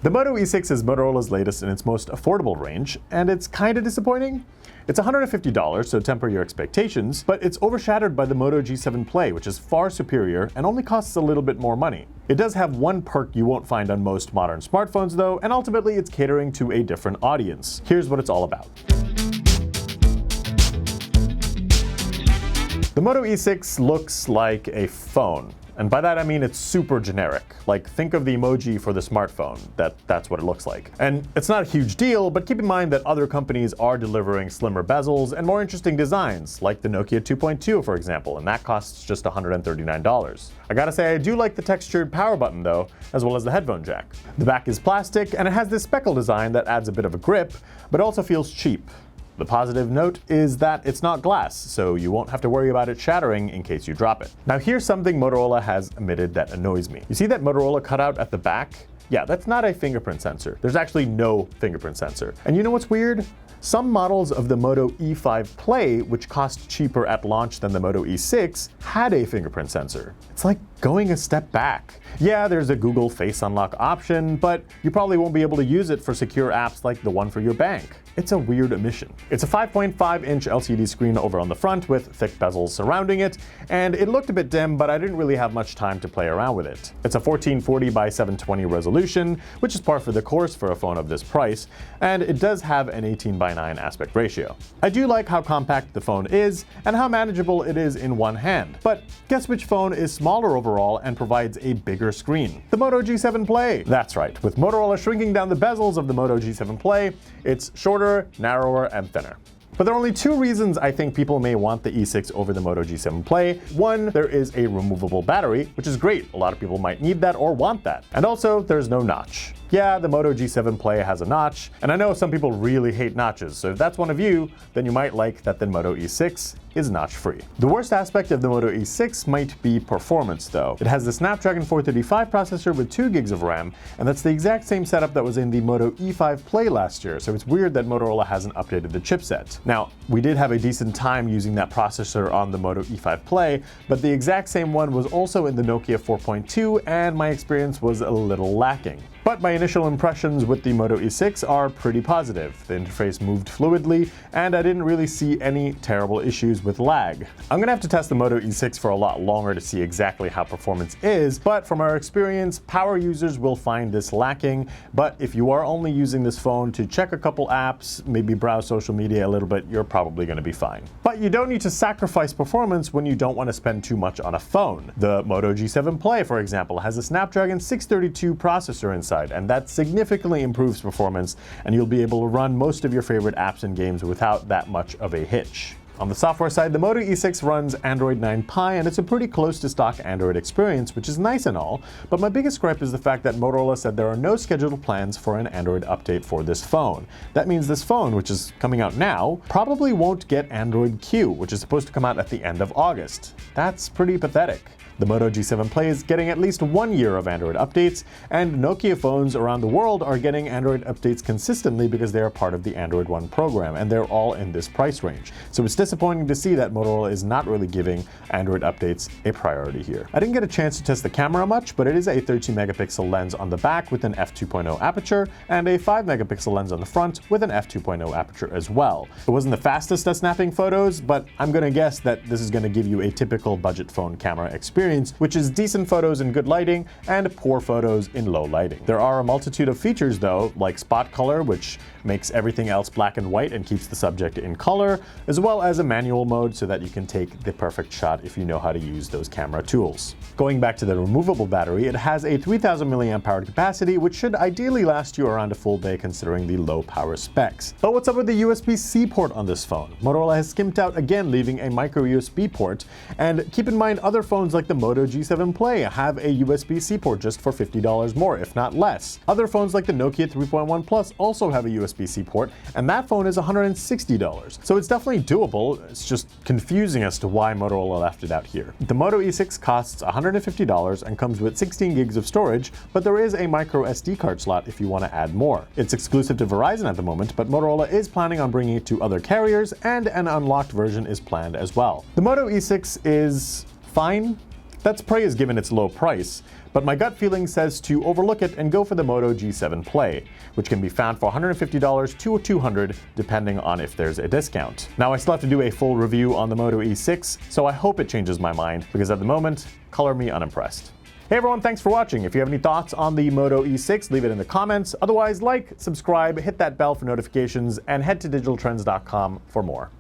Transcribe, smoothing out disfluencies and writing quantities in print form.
The Moto E6 is Motorola's latest in its most affordable range, and it's kinda disappointing. It's $150, so temper your expectations, but it's overshadowed by the Moto G7 Play, which is far superior and only costs a little bit more money. It does have one perk you won't find on most modern smartphones though, and ultimately it's catering to a different audience. Here's what it's all about. The Moto E6 looks like a phone. And by that I mean it's super generic. Like, think of the emoji for the smartphone. That's what it looks like. And it's not a huge deal, but keep in mind that other companies are delivering slimmer bezels and more interesting designs, like the Nokia 2.2 for example, and that costs just $139. I gotta say, I do like the textured power button though, as well as the headphone jack. The back is plastic, and it has this speckle design that adds a bit of a grip, but also feels cheap. The positive note is that it's not glass, so you won't have to worry about it shattering in case you drop it. Now here's something Motorola has admitted that annoys me. You see that Motorola cutout at the back? Yeah, that's not a fingerprint sensor. There's actually no fingerprint sensor. And you know what's weird? Some models of the Moto E5 Play, which cost cheaper at launch than the Moto E6, had a fingerprint sensor. It's like going a step back. Yeah, there's a Google Face Unlock option, but you probably won't be able to use it for secure apps like the one for your bank. It's a weird omission. It's a 5.5-inch LCD screen over on the front with thick bezels surrounding it, and it looked a bit dim, but I didn't really have much time to play around with it. It's a 1440 by 720 resolution, which is par for the course for a phone of this price, and it does have an 18:9 aspect ratio. I do like how compact the phone is and how manageable it is in one hand, but guess which phone is smaller overall and provides a bigger screen? The Moto G7 Play. That's right, with Motorola shrinking down the bezels of the Moto G7 Play, it's shorter, narrower, and thinner. But there are only two reasons I think people may want the E6 over the Moto G7 Play. One, there is a removable battery, which is great. A lot of people might need that or want that. And also, there's no notch. Yeah, the Moto G7 Play has a notch, and I know some people really hate notches, so if that's one of you, then you might like that the Moto E6 is notch-free. The worst aspect of the Moto E6 might be performance though. It has the Snapdragon 435 processor with 2 gigs of RAM, and that's the exact same setup that was in the Moto E5 Play last year, so it's weird that Motorola hasn't updated the chipset. Now, we did have a decent time using that processor on the Moto E5 Play, but the exact same one was also in the Nokia 4.2, and my experience was a little lacking. But my initial impressions with the Moto E6 are pretty positive. The interface moved fluidly, and I didn't really see any terrible issues with lag. I'm gonna have to test the Moto E6 for a lot longer to see exactly how performance is, but from our experience, power users will find this lacking. But if you are only using this phone to check a couple apps, maybe browse social media a little bit, you're probably gonna be fine. But you don't need to sacrifice performance when you don't want to spend too much on a phone. The Moto G7 Play, for example, has a Snapdragon 632 processor inside, and that significantly improves performance, and you'll be able to run most of your favorite apps and games without that much of a hitch. On the software side, the Moto E6 runs Android 9 Pie, and it's a pretty close to stock Android experience, which is nice and all, but my biggest gripe is the fact that Motorola said there are no scheduled plans for an Android update for this phone. That means this phone, which is coming out now, probably won't get Android Q, which is supposed to come out at the end of August. That's pretty pathetic. The Moto G7 Play is getting at least 1 year of Android updates, and Nokia phones around the world are getting Android updates consistently because they are part of the Android One program, and they're all in this price range. So it's disappointing to see that Motorola is not really giving Android updates a priority here. I didn't get a chance to test the camera much, but it is a 13 megapixel lens on the back with an f2.0 aperture, and a 5 megapixel lens on the front with an f2.0 aperture as well. It wasn't the fastest at snapping photos, but I'm gonna guess that this is gonna give you a typical budget phone camera experience, which is decent photos in good lighting and poor photos in low lighting. There are a multitude of features though, like spot color, which makes everything else black and white and keeps the subject in color, as well as a manual mode so that you can take the perfect shot if you know how to use those camera tools. Going back to the removable battery, it has a 3000 milliamp hour capacity, which should ideally last you around a full day considering the low power specs. But what's up with the USB-C port on this phone? Motorola has skimped out again, leaving a micro USB port, and keep in mind other phones like the Moto G7 Play have a USB-C port just for $50 more, if not less. Other phones like the Nokia 3.1 Plus also have a USB-C port, and that phone is $160. So it's definitely doable, it's just confusing as to why Motorola left it out here. The Moto E6 costs $150 and comes with 16 gigs of storage, but there is a micro SD card slot if you want to add more. It's exclusive to Verizon at the moment, but Motorola is planning on bringing it to other carriers, and an unlocked version is planned as well. The Moto E6 is fine. That's praise given its low price, But my gut feeling says to overlook it and go for the Moto G7 Play, which can be found for $150 to $200 depending on if there's a discount. Now I still have to do a full review on the Moto E6, so I hope it changes my mind, because at the moment, color me unimpressed. Hey everyone, thanks for watching. If you have any thoughts on the Moto E6, leave it in the comments. Otherwise, like, subscribe, hit that bell for notifications, and head to digitaltrends.com for more.